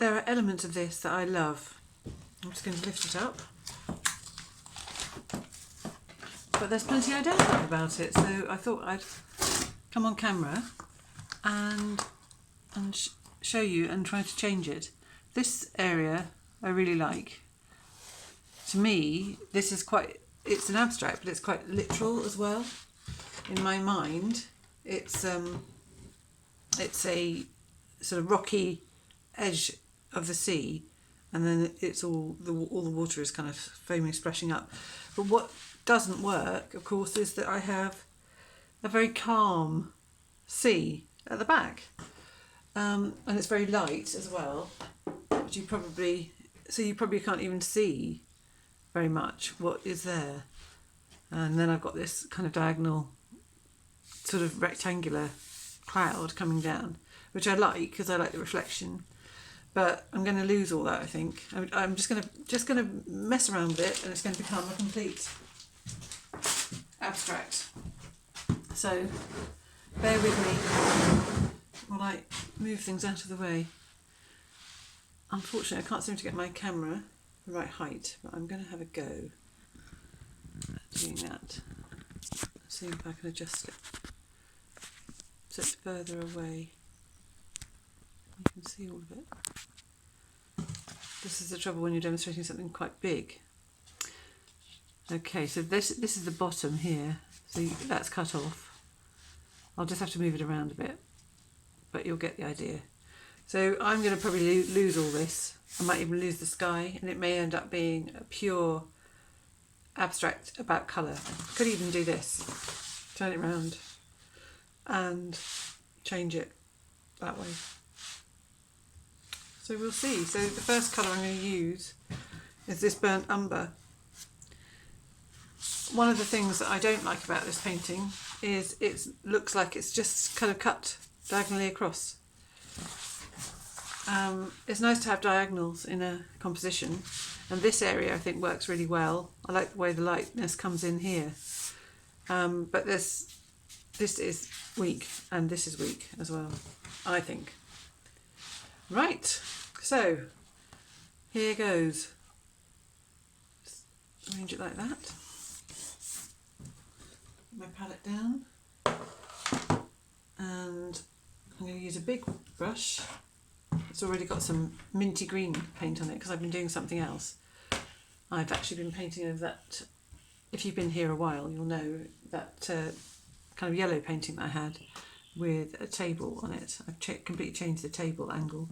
there are elements of this that I love. I'm just going to lift it up. But there's plenty I don't love about it, so I thought I'd come on camera and show you and try to change it. This area I really like. To me, this is it's an abstract, but it's quite literal as well. In my mind, it's a sort of rocky edge of the sea, and then it's all the water is kind of foaming, splashing up. But what doesn't work, of course, is that I have a very calm sea at the back, and it's very light as well. But you probably can't even see very much what is there. And then I've got this kind of diagonal, sort of rectangular cloud coming down, which I like because I like the reflection. But I'm going to lose all that, I think. I'm just going to mess around with it, and it's going to become a complete abstract. So bear with me while I move things out of the way. Unfortunately, I can't seem to get my camera the right height, but I'm going to have a go at doing that. See if I can adjust it so it's further away. You can see all of it. This is the trouble when you're demonstrating something quite big. Okay, so this is the bottom here, so that's cut off. I'll just have to move it around a bit, but you'll get the idea. So I'm going to probably lose all this. I might even lose the sky, and it may end up being a pure abstract about colour. Could even do this, turn it round and change it that way. So we'll see. So the first colour I'm going to use is this burnt umber. One of the things that I don't like about this painting is it looks like it's just kind of cut diagonally across. It's nice to have diagonals in a composition, and this area I think works really well. I like the way the lightness comes in here, but this is weak, and this is weak as well, I think. Right, so here goes. Just arrange it like that. Put my palette down, and I'm going to use a big brush. It's already got some minty green paint on it because I've been doing something else. I've actually been painting over that. If you've been here a while, you'll know that kind of yellow painting that I had with a table on it. I've completely changed the table angle,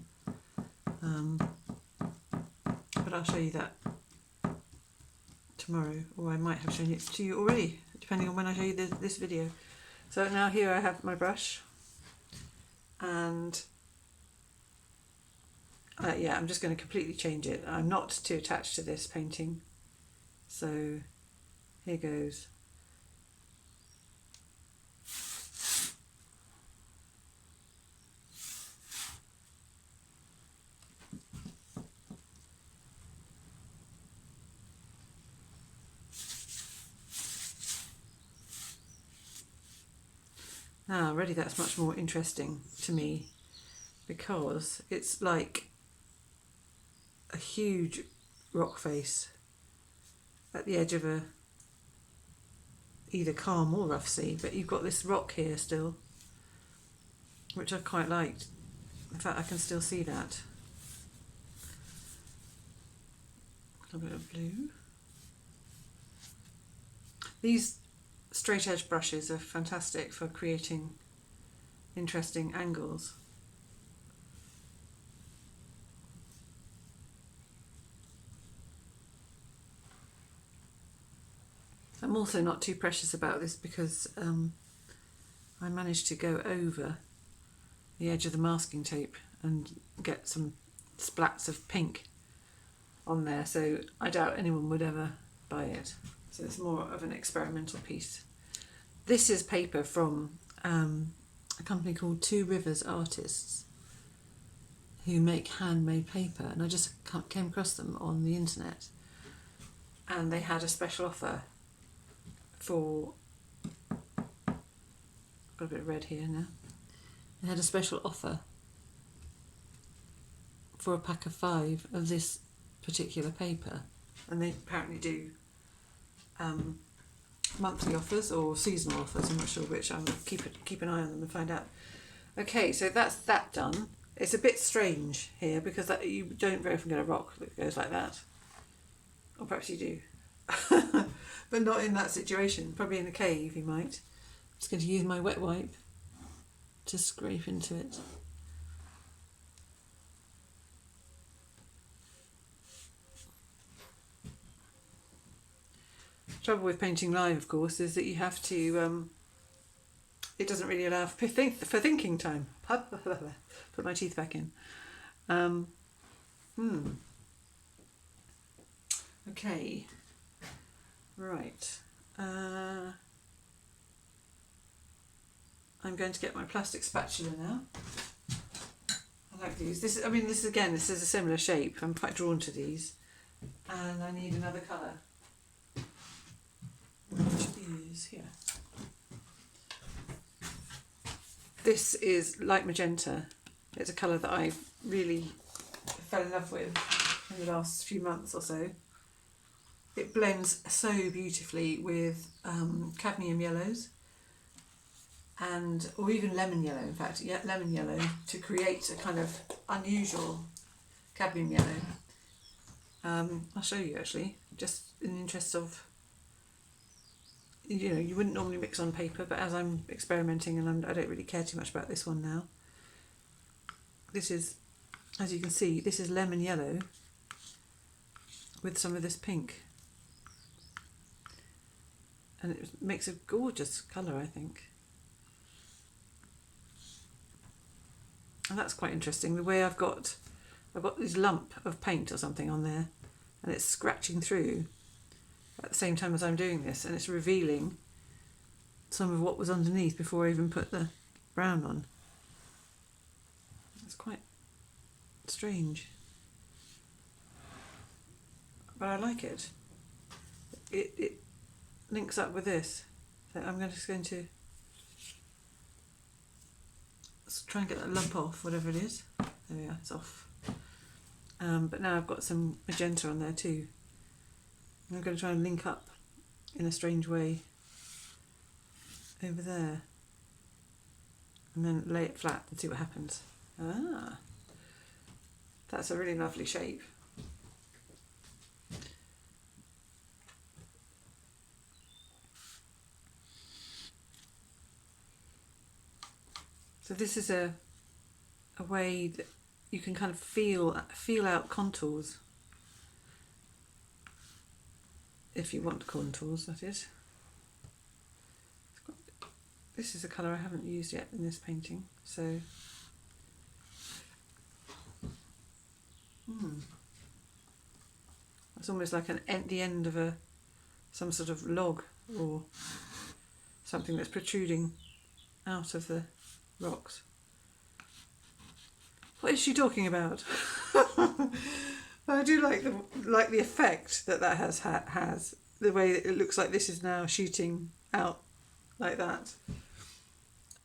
but I'll show you that tomorrow, or I might have shown it to you already, depending on when I show you this video. So now here I have my brush, and yeah, I'm just going to completely change it. I'm not too attached to this painting, so here goes. Already that's much more interesting to me, because it's like a huge rock face at the edge of a either calm or rough sea, but you've got this rock here still, which I quite liked. In fact, I can still see that. A little bit of blue. These straight edge brushes are fantastic for creating interesting angles. I'm also not too precious about this because I managed to go over the edge of the masking tape and get some splats of pink on there, so I doubt anyone would ever buy it. So it's more of an experimental piece. This is paper from a company called Two Rivers Artists, who make handmade paper, and I just came across them on the internet, and they had a special offer for, got a bit of red here now, they had a special offer for a pack of 5 of this particular paper, and they apparently do monthly offers or seasonal offers. I'm not sure which. I'll keep an eye on them and find out. Okay, so that's that done. It's a bit strange here because you don't very often get a rock that goes like that, or perhaps you do, but not in that situation. Probably in a cave you might. I'm just going to use my wet wipe to scrape into it. Trouble with painting live, of course, is that you have to. It doesn't really allow for thinking time. Put my teeth back in. Okay. Right. I'm going to get my plastic spatula now. I like these. This is a similar shape. I'm quite drawn to these, and I need another colour. Which is here. This is light magenta. It's a colour that I really fell in love with in the last few months or so. It blends so beautifully with cadmium yellows or even lemon yellow, in fact, lemon yellow, to create a kind of unusual cadmium yellow. I'll show you actually, just in the interest of, you wouldn't normally mix on paper, but as I'm experimenting and I don't really care too much about this one now. This is, as you can see, this is lemon yellow with some of this pink. And it makes a gorgeous colour, I think. And that's quite interesting, the way I've got this lump of paint or something on there, and it's scratching through at the same time as I'm doing this, and it's revealing some of what was underneath before I even put the brown on. It's quite strange, but I like it. It links up with this. So I'm just going to try and get that lump off, whatever it is. There we are, it's off. But now I've got some magenta on there too. I'm going to try and link up in a strange way over there, and then lay it flat and see what happens. That's a really lovely shape. So this is a way that you can kind of feel out contours, if you want contours, that is. This is a colour I haven't used yet in this painting, so it's almost like the end of some sort of log or something that's protruding out of the rocks. What is she talking about? I do like the effect that has the way that it looks like this is now shooting out like that.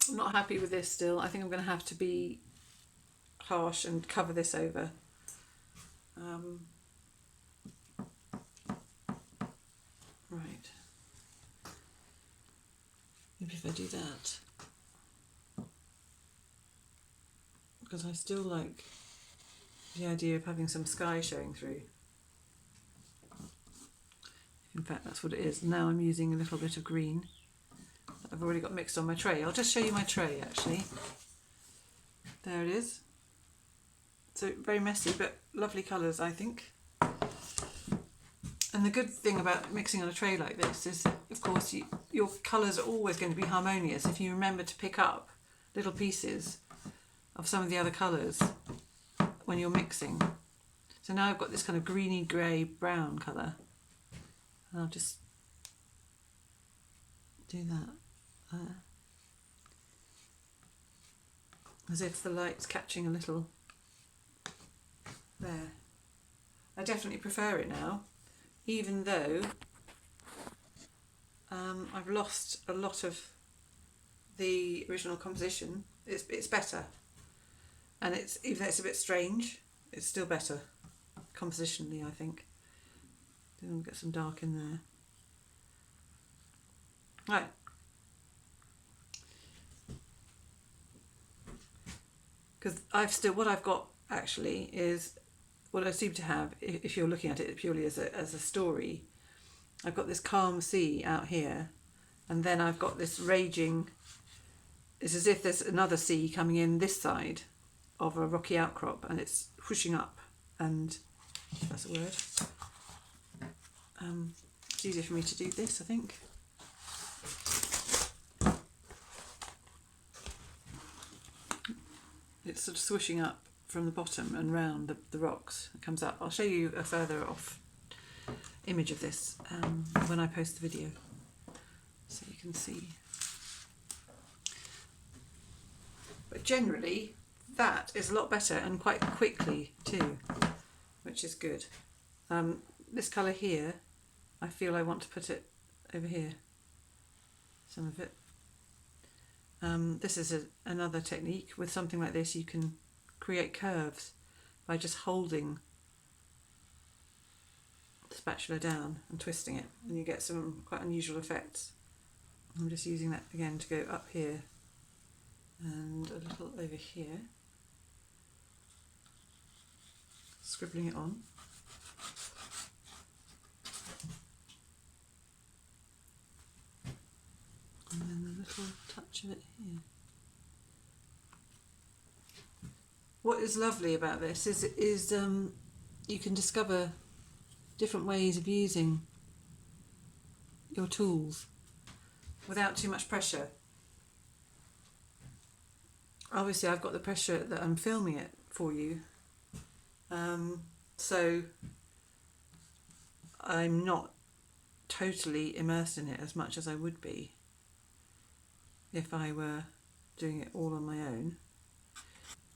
I'm not happy with this still. I think I'm going to have to be harsh and cover this over. Right. Maybe if I do that, because I still like the idea of having some sky showing through. In fact, that's what it is. Now I'm using a little bit of green that I've already got mixed on my tray. I'll just show you my tray actually. There it is. So very messy, but lovely colours, I think. And the good thing about mixing on a tray like this is that, of course, your colours are always going to be harmonious if you remember to pick up little pieces of some of the other colours when you're mixing. So now I've got this kind of greeny grey brown colour, and I'll just do that as if the light's catching a little there. I definitely prefer it now, even though I've lost a lot of the original composition. It's better, and even though it's a bit strange, it's still better compositionally, I think. Then we'll get some dark in there. Right. Because what I've got actually is what I seem to have, if you're looking at it purely as a story, I've got this calm sea out here, and then I've got this raging, it's as if there's another sea coming in this side of a rocky outcrop, and it's pushing up, and that's a word. It's easier for me to do this, I think. It's sort of swishing up from the bottom and round the rocks. It comes up. I'll show you a further off image of this when I post the video, so you can see. But generally, that is a lot better, and quite quickly too, which is good. This colour here, I feel I want to put it over here, some of it. This is another technique. With something like this, you can create curves by just holding the spatula down and twisting it, and you get some quite unusual effects. I'm just using that again to go up here and a little over here, scribbling it on. And then a little touch of it here. What is lovely about this is you can discover different ways of using your tools without too much pressure. Obviously, I've got the pressure that I'm filming it for you, so I'm not totally immersed in it as much as I would be if I were doing it all on my own.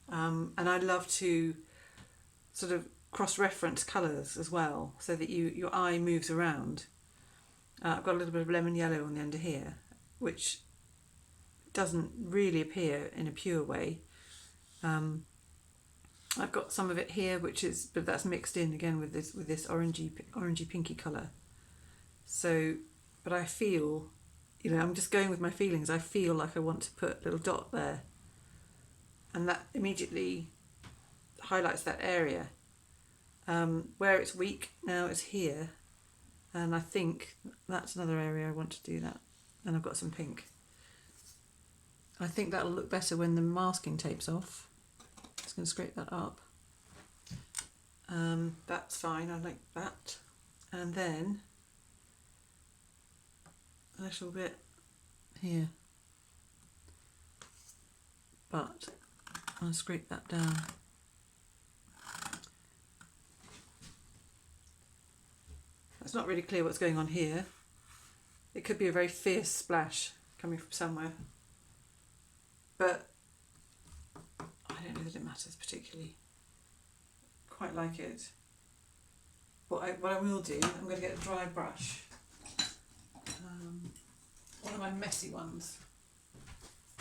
And I love to sort of cross-reference colours as well, so that your eye moves around. I've got a little bit of lemon yellow on the under here, which doesn't really appear in a pure way. I've got some of it here, but that's mixed in again with this orangey pinky colour. So, but I feel, I'm just going with my feelings. I feel like I want to put a little dot there, and that immediately highlights that area. Where it's weak now is here, and I think that's another area I want to do that. And I've got some pink. I think that'll look better when the masking tape's off. Just going to scrape that up. That's fine, I like that. And then a little bit here. But I'll scrape that down. It's not really clear what's going on here. It could be a very fierce splash coming from somewhere, but I don't know that it matters particularly. Quite like it. What I will do, I'm going to get a dry brush, one of my messy ones,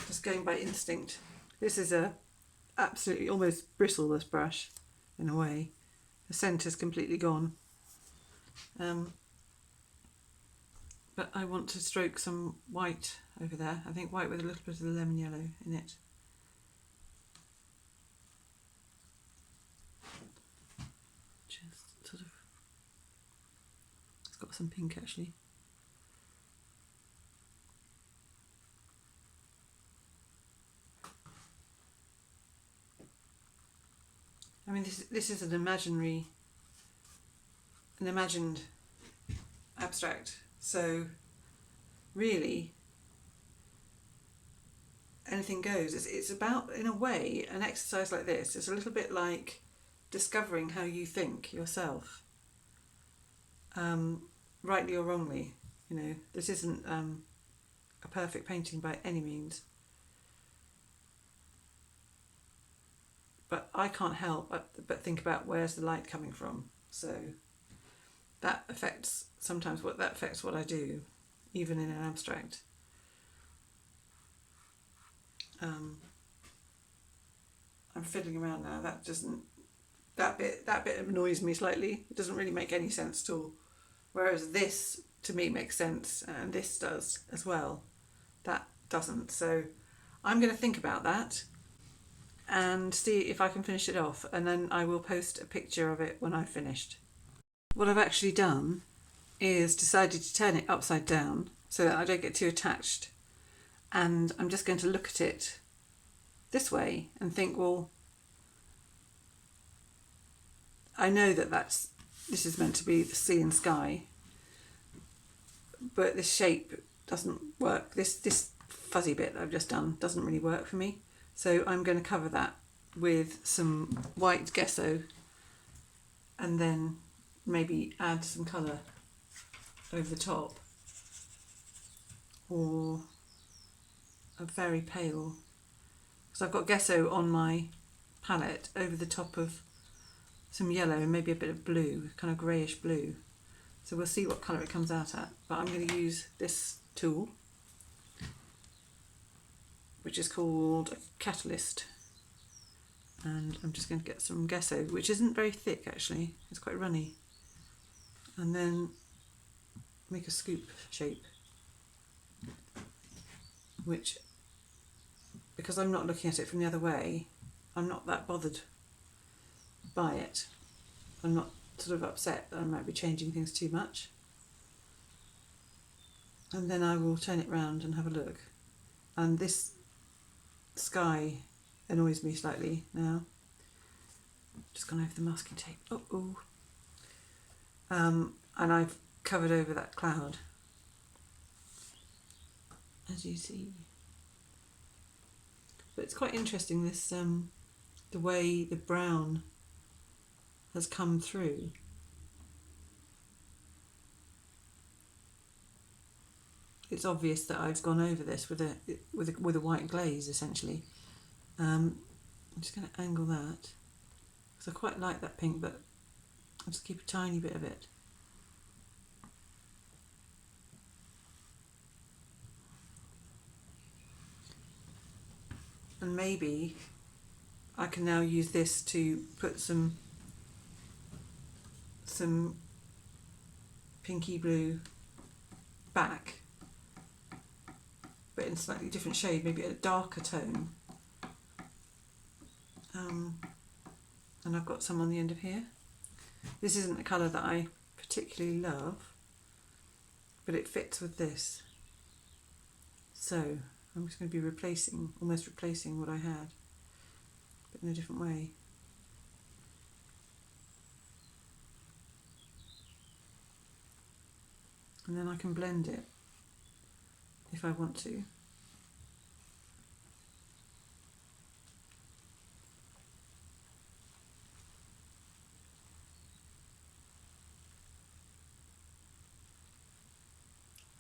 just going by instinct. This is a absolutely almost bristleless brush in a way. The centre's completely gone. But I want to stroke some white over there. I think white with a little bit of the lemon yellow in it. Just sort of, it's got some pink actually. I mean, this is an imagined abstract, so really anything goes. It's about, in a way, an exercise like this. It's a little bit like discovering how you think yourself, rightly or wrongly. This isn't a perfect painting by any means, but I can't help but think about where's the light coming from. So that affects what I do, even in an abstract. I'm fiddling around now. that bit annoys me slightly. It doesn't really make any sense at all. Whereas this to me makes sense, and this does as well. That doesn't. So I'm going to think about that and see if I can finish it off, and then I will post a picture of it when I've finished. What I've actually done is decided to turn it upside down so that I don't get too attached, and I'm just going to look at it this way and think, well, I know that this is meant to be the sea and sky, but this shape doesn't work. This fuzzy bit that I've just done doesn't really work for me, so I'm going to cover that with some white gesso and then maybe add some colour over the top, or a very pale, because I've got gesso on my palette over the top of some yellow and maybe a bit of blue, kind of greyish blue. So we'll see what colour it comes out at, but I'm going to use this tool, which is called a catalyst, and I'm just going to get some gesso, which isn't very thick actually, it's quite runny, and then make a scoop shape, which, because I'm not looking at it from the other way, I'm not that bothered by it. I'm not sort of upset that I might be changing things too much. And then I will turn it round and have a look. And this sky annoys me slightly now. Just gone over the masking tape. And I've covered over that cloud, as you see. But it's quite interesting, this the way the brown has come through. It's obvious that I've gone over this with a white glaze essentially. I'm just going to angle that because I quite like that pink, but I'll just keep a tiny bit of it. And maybe I can now use this to put some pinky blue back, but in a slightly different shade, maybe a darker tone. And I've got some on the end of here. This isn't a colour that I particularly love, but it fits with this. So I'm just going to be almost replacing what I had, but in a different way. And then I can blend it if I want to.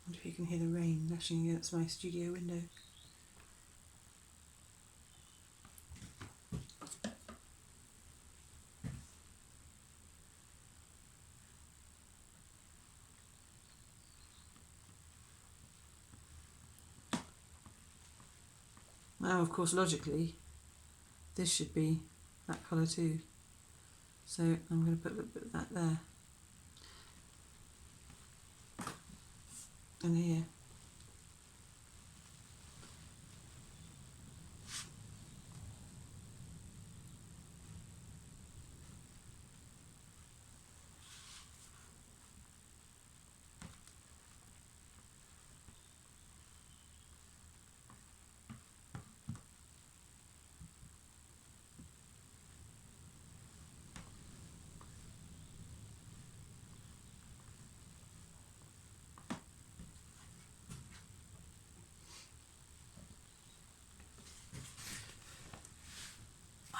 I wonder if you can hear the rain lashing against my studio window. Now, of course, logically, this should be that colour too. So I'm going to put a little bit of that there. And here.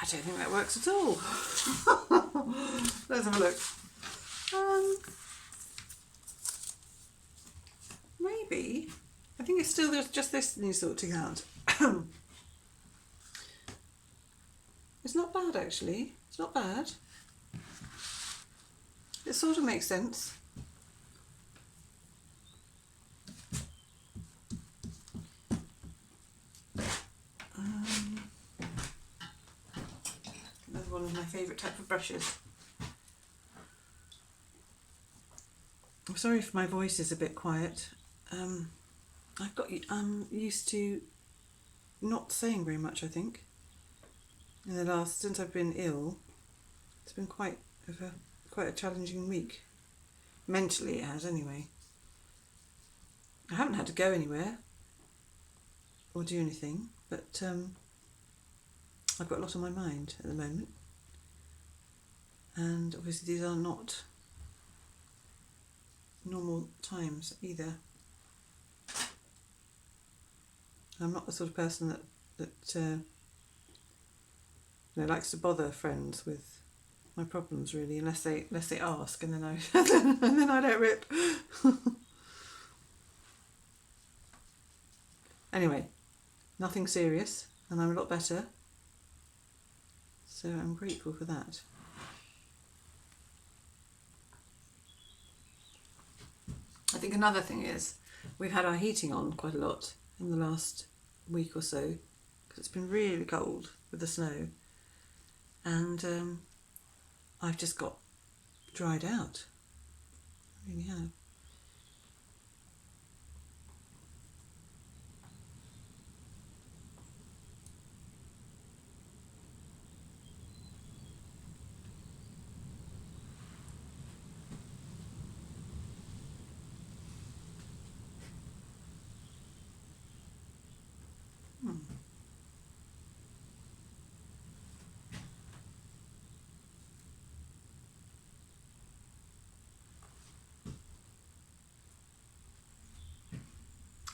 I don't think that works at all. Let's have a look. Maybe. I think it's still just this needs sorting out. It's not bad actually. It's not bad. It sort of makes sense. one of my favourite type of brushes. I'm sorry if my voice is a bit quiet. I'm used to not saying very much, I think. Since I've been ill, it's been quite a challenging week. Mentally it has, anyway. I haven't had to go anywhere or do anything, but I've got a lot on my mind at the moment. And obviously these are not normal times either. I'm not the sort of person that likes to bother friends with my problems, really, unless they ask, and then I and then I don't rip. Anyway, nothing serious, and I'm a lot better, so I'm grateful for that. I think another thing is we've had our heating on quite a lot in the last week or so because it's been really cold with the snow, and I've just got dried out. I really have.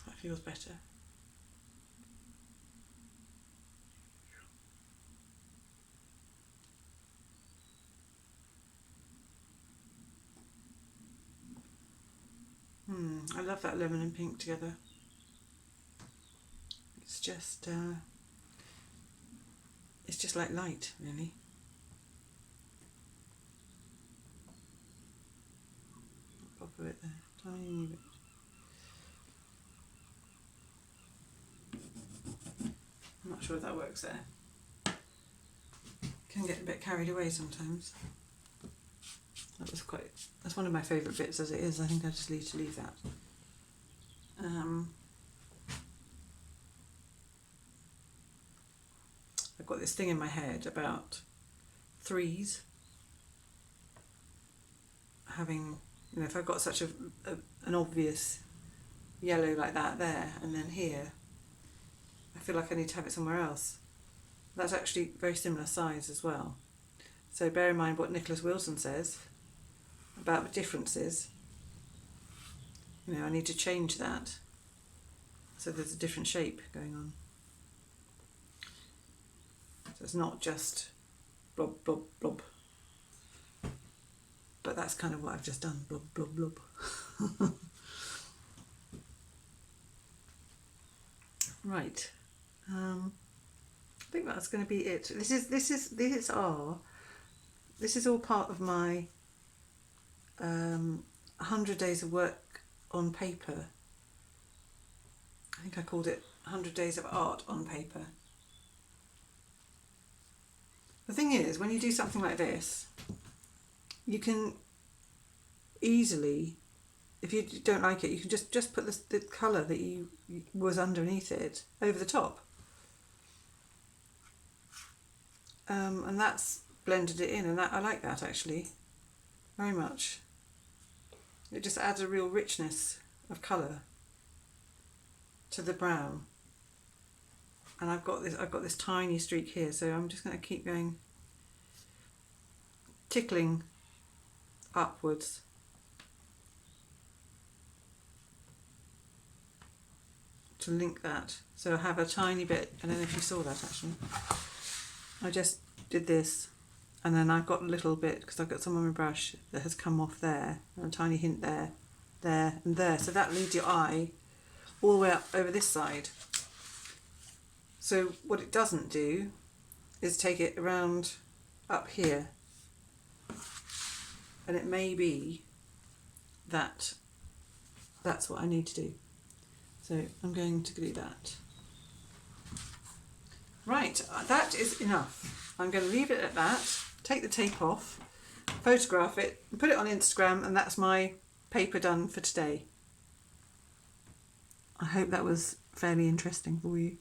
That feels better. I love that lemon and pink together. It's just like light, really. Pop a bit there, tiny bit. I'm not sure if that works there. Can get a bit carried away sometimes. That's one of my favourite bits as it is. I think I just need to leave that. I've got this thing in my head about threes having, if I've got such an obvious yellow like that there, and then here, I feel like I need to have it somewhere else. That's actually very similar size as well. So bear in mind what Nicholas Wilson says about the differences. I need to change that so there's a different shape going on. So it's not just blob, blob, blob. But that's kind of what I've just done, blob, blob, blob. Right. I think that's going to be it. This is all part of my 100 days of work on paper. I think I called it 100 days of art on paper. The thing is, when you do something like this, you can easily, if you don't like it, you can just put the colour that was underneath it over the top. And that's blended it in, and I like that actually very much. It just adds a real richness of colour to the brown. And I've got this tiny streak here, so I'm just going to keep going, tickling upwards. To link that. So I have a tiny bit, I don't know if you saw that actually. I just did this, and then I've got a little bit, because I've got some on my brush that has come off there, and a tiny hint there, there and there. So that leads your eye all the way up over this side. So what it doesn't do is take it around up here. And it may be that that's what I need to do. So I'm going to do that. Right, that is enough. I'm going to leave it at that, take the tape off, photograph it, and put it on Instagram, and that's my paper done for today. I hope that was fairly interesting for you.